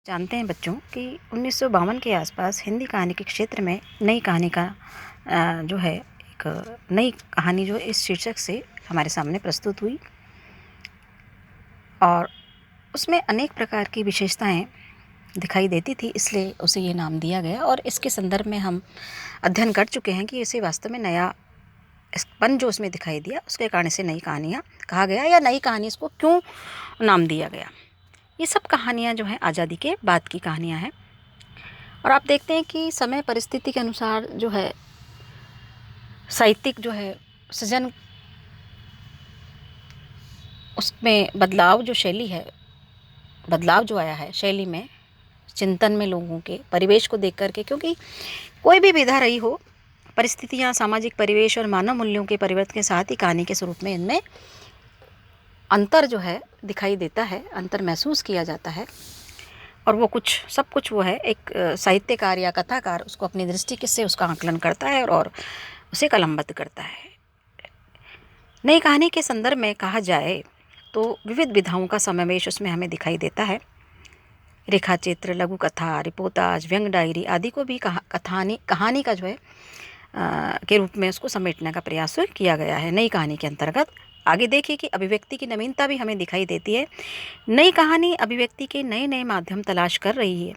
जानते हैं बच्चों कि 1952 के आसपास हिंदी कहानी के क्षेत्र में नई कहानी का जो है एक नई कहानी जो इस शीर्षक से हमारे सामने प्रस्तुत हुई और उसमें अनेक प्रकार की विशेषताएं दिखाई देती थी, इसलिए उसे ये नाम दिया गया। और इसके संदर्भ में हम अध्ययन कर चुके हैं कि इसे वास्तव में नया पन जो उसमें दिखाई दिया उसके कारण से नई कहानियाँ कहा गया या नई कहानी इसको क्यों नाम दिया गया। ये सब कहानियाँ जो हैं आज़ादी के बाद की कहानियाँ हैं और आप देखते हैं कि समय परिस्थिति के अनुसार जो है साहित्यिक जो है सृजन उसमें बदलाव जो शैली है, बदलाव जो आया है शैली में, चिंतन में, लोगों के परिवेश को देख कर के, क्योंकि कोई भी विधा रही हो, परिस्थितियाँ, सामाजिक परिवेश और मानव मूल्यों के परिवर्तन के साथ ही कहानी के स्वरूप में इनमें अंतर जो है दिखाई देता है, अंतर महसूस किया जाता है। और वो कुछ सब कुछ वो है एक साहित्यकार या कथाकार उसको अपनी दृष्टि से उसका आकलन करता है और उसे कलमबद्ध करता है। नई कहानी के संदर्भ में कहा जाए तो विविध विधाओं का समावेश उसमें हमें दिखाई देता है। रेखा चित्र, लघु कथा, रिपोर्टाज, व्यंग डायरी आदि को भी कहानी का जो है के रूप में उसको समेटने का प्रयास किया गया है नई कहानी के अंतर्गत। आगे देखिए कि अभिव्यक्ति की नवीनता भी हमें दिखाई देती है। नई कहानी अभिव्यक्ति के नए नए माध्यम तलाश कर रही है।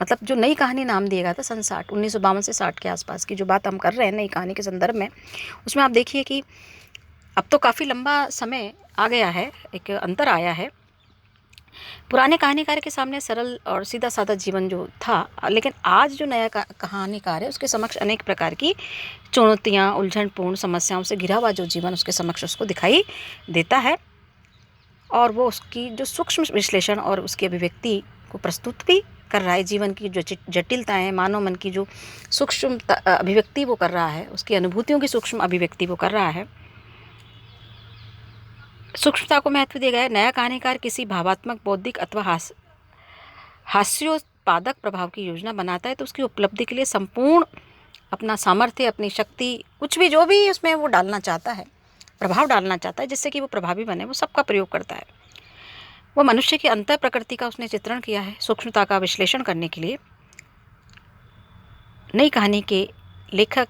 मतलब जो नई कहानी नाम दिया गया था सन 1952 से 60 के आसपास की जो बात हम कर रहे हैं नई कहानी के संदर्भ में, उसमें आप देखिए कि अब तो काफ़ी लंबा समय आ गया है, एक अंतर आया है। पुराने कहानीकार के सामने सरल और सीधा साधा जीवन जो था, लेकिन आज जो नया कहानीकार है उसके समक्ष अनेक प्रकार की चुनौतियाँ, उलझनपूर्ण समस्याओं से घिरा हुआ जो जीवन उसके समक्ष उसको दिखाई देता है और वो उसकी जो सूक्ष्म विश्लेषण और उसकी अभिव्यक्ति को प्रस्तुत भी कर रहा है। जीवन की जो जटिलताएं, मानव मन की जो सूक्ष्म अभिव्यक्ति वो कर रहा है, उसकी अनुभूतियों की सूक्ष्म अभिव्यक्ति वो कर रहा है। सूक्ष्मता को महत्व दिया गया है। नया कहानीकार किसी भावात्मक, बौद्धिक अथवा हास्योत्पादक प्रभाव की योजना बनाता है तो उसकी उपलब्धि के लिए संपूर्ण अपना सामर्थ्य, अपनी शक्ति, कुछ भी जो भी उसमें वो डालना चाहता है, प्रभाव डालना चाहता है जिससे कि वो प्रभावी बने, वो सबका प्रयोग करता है। वो मनुष्य की अंतर प्रकृति का उसने चित्रण किया है सूक्ष्मता का विश्लेषण करने के लिए। नई कहानी के लेखक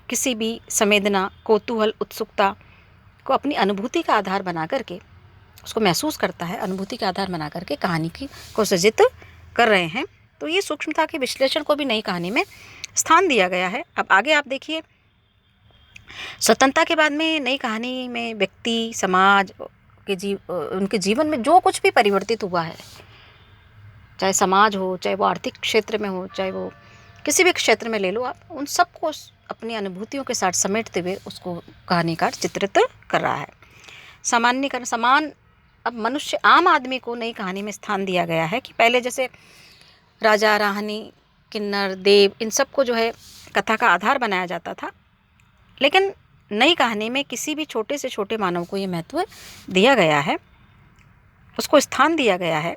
किसी भी संवेदना, कौतूहल, उत्सुकता को अपनी अनुभूति का आधार बना करके उसको महसूस करता है, अनुभूति का आधार बना करके कहानी को सृजित कर रहे हैं। तो ये सूक्ष्मता के विश्लेषण को भी नई कहानी में स्थान दिया गया है। अब आगे आप देखिए, स्वतंत्रता के बाद में नई कहानी में व्यक्ति, समाज के उनके जीवन में जो कुछ भी परिवर्तित हुआ है, चाहे समाज हो, चाहे वो आर्थिक क्षेत्र में हो, चाहे वो किसी भी क्षेत्र में ले लो आप, उन सबको अपनी अनुभूतियों के साथ समेटते हुए उसको कहानीकार चित्रित कर रहा है। सामान्यकरण, समान अब मनुष्य, आम आदमी को नई कहानी में स्थान दिया गया है कि पहले जैसे राजा, रानी, किन्नर, देव, इन सबको जो है कथा का आधार बनाया जाता था, लेकिन नई कहानी में किसी भी छोटे से छोटे मानव को ये महत्व दिया गया है, उसको स्थान दिया गया है।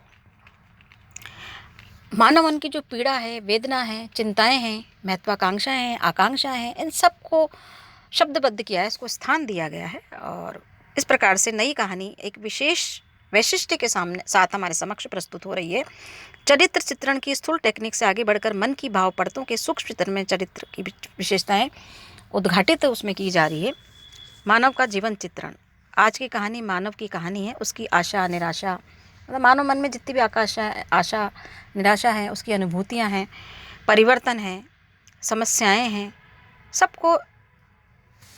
मानव मन की जो पीड़ा है, वेदना है, चिंताएं हैं, महत्वाकांक्षाएं हैं, आकांक्षाएं हैं, इन सबको शब्दबद्ध किया है, इसको स्थान दिया गया है। और इस प्रकार से नई कहानी एक विशेष वैशिष्ट्य के साथ हमारे समक्ष प्रस्तुत हो रही है। चरित्र चित्रण की स्थूल टेक्निक से आगे बढ़कर मन की भाव परतों के सूक्ष्म चित्रण में चरित्र की विशेषताएं उद्घाटित उसमें की जा रही है। मानव का जीवन चित्रण, आज की कहानी मानव की कहानी है, उसकी आशा, निराशा, मतलब मानव मन में जितनी भी आशा, निराशा है, उसकी अनुभूतियाँ हैं, परिवर्तन हैं, समस्याएं हैं, सबको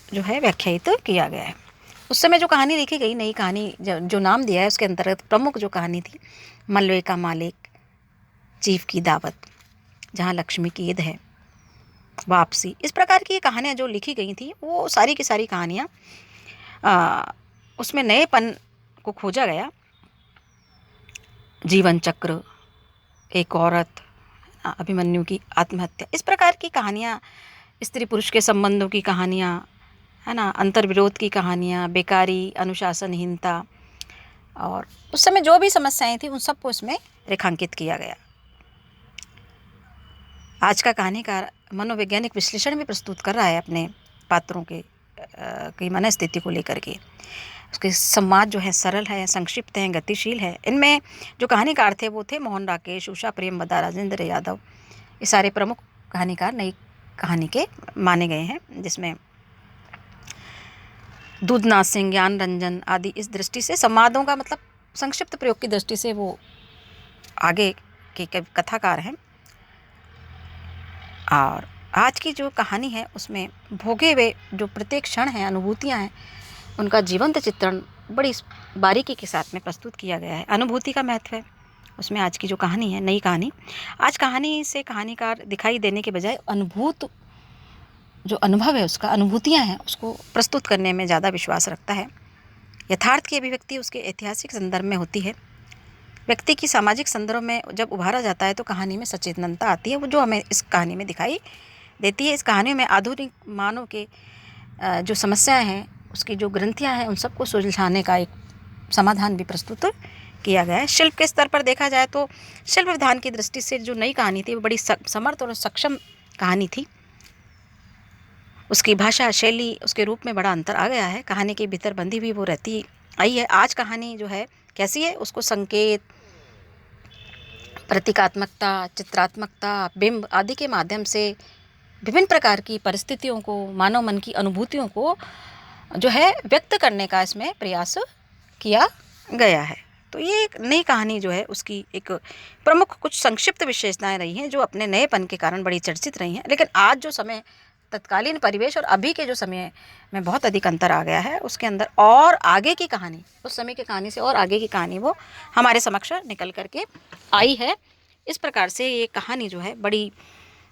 जो है व्याख्यायित किया गया है। उस समय जो कहानी लिखी गई, नई कहानी जो नाम दिया है, उसके अंतर्गत प्रमुख जो कहानी थी मलबे का मालिक, चीफ की दावत, जहाँ लक्ष्मी की ईद है, वापसी, इस प्रकार की कहानियाँ जो लिखी गई थी, वो सारी की सारी कहानियाँ उसमें नएपन को खोजा गया। जीवन चक्र, एक औरत, अभिमन्यु की आत्महत्या, इस प्रकार की कहानियाँ, स्त्री पुरुष के संबंधों की कहानियाँ, है ना, अंतर्विरोध की कहानियाँ, बेकारी, अनुशासनहीनता, और उस समय जो भी समस्याएं थी उन सबको इसमें रेखांकित किया गया। आज का कहानीकार मनोवैज्ञानिक विश्लेषण भी प्रस्तुत कर रहा है अपने पात्रों के की मनस्थिति को लेकर के। उसके संवाद जो है सरल है, संक्षिप्त हैं, गतिशील है। इनमें जो कहानीकार थे वो थे मोहन राकेश, उषा प्रेमवदा, राजेंद्र यादव। ये सारे प्रमुख कहानीकार नई कहानी के माने गए हैं, जिसमें दूधनाथ सिंह, ज्ञान रंजन आदि इस दृष्टि से संवादों का मतलब संक्षिप्त प्रयोग की दृष्टि से वो आगे के कथाकार हैं। और आज की जो कहानी है उसमें भोगे हुए जो प्रत्येक क्षण हैं, अनुभूतियाँ हैं, उनका जीवंत चित्रण बड़ी बारीकी के साथ में प्रस्तुत किया गया है। अनुभूति का महत्व है उसमें। आज की जो कहानी है, नई कहानी, आज कहानी से कहानीकार दिखाई देने के बजाय अनुभूत जो अनुभव है उसका, अनुभूतियाँ हैं, उसको प्रस्तुत करने में ज़्यादा विश्वास रखता है। यथार्थ की अभिव्यक्ति उसके ऐतिहासिक संदर्भ में होती है। व्यक्ति की सामाजिक संदर्भ में जब उभारा जाता है तो कहानी में सचेतनता आती है, वो जो हमें इस कहानी में दिखाई देती है। इस कहानी में आधुनिक मानव के जो समस्याएं हैं, उसकी जो ग्रंथियां हैं, उन सबको सुलझाने का एक समाधान भी प्रस्तुत किया गया है। शिल्प के स्तर पर देखा जाए तो शिल्प विधान की दृष्टि से जो नई कहानी थी वो बड़ी समर्थ और सक्षम कहानी थी। उसकी भाषा शैली, उसके रूप में बड़ा अंतर आ गया है। कहानी के भीतर बंधी भी वो रहती आई है। आज कहानी जो है कैसी है, उसको संकेत, प्रतीकात्मकता, चित्रात्मकता, बिंब आदि के माध्यम से विभिन्न प्रकार की परिस्थितियों को, मानव मन की अनुभूतियों को जो है व्यक्त करने का इसमें प्रयास किया गया है। तो ये एक नई कहानी जो है उसकी एक प्रमुख कुछ संक्षिप्त विशेषताएं रही हैं जो अपने नएपन के कारण बड़ी चर्चित रही हैं। लेकिन आज जो समय, तत्कालीन परिवेश और अभी के जो समय में बहुत अधिक अंतर आ गया है, उसके अंदर और आगे की कहानी, उस समय की कहानी से और आगे की कहानी वो हमारे समक्ष निकल करके आई है। इस प्रकार से ये कहानी जो है बड़ी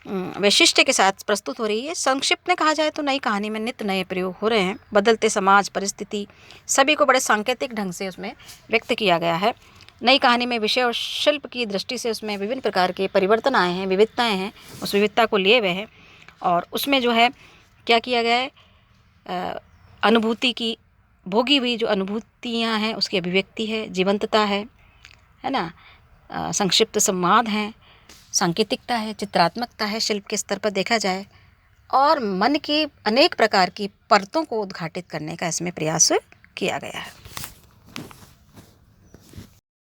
वैशिष्ट्य के साथ प्रस्तुत हो रही है। संक्षिप्त में कहा जाए तो नई कहानी में नित्य नए प्रयोग हो रहे हैं। बदलते समाज, परिस्थिति सभी को बड़े सांकेतिक ढंग से उसमें व्यक्त किया गया है। नई कहानी में विषय और शिल्प की दृष्टि से उसमें विभिन्न प्रकार के परिवर्तन आए हैं, विविधताएं हैं, उस विविधता को लिए हुए हैं। और उसमें जो है क्या किया गया है, अनुभूति की, भोगी हुई जो अनुभूतियाँ हैं उसकी अभिव्यक्ति है, जीवंतता है ना, संक्षिप्त संवाद हैं, सांकेतिकता है, चित्रात्मकता है शिल्प के स्तर पर देखा जाए, और मन की अनेक प्रकार की परतों को उद्घाटित करने का इसमें प्रयास किया गया है।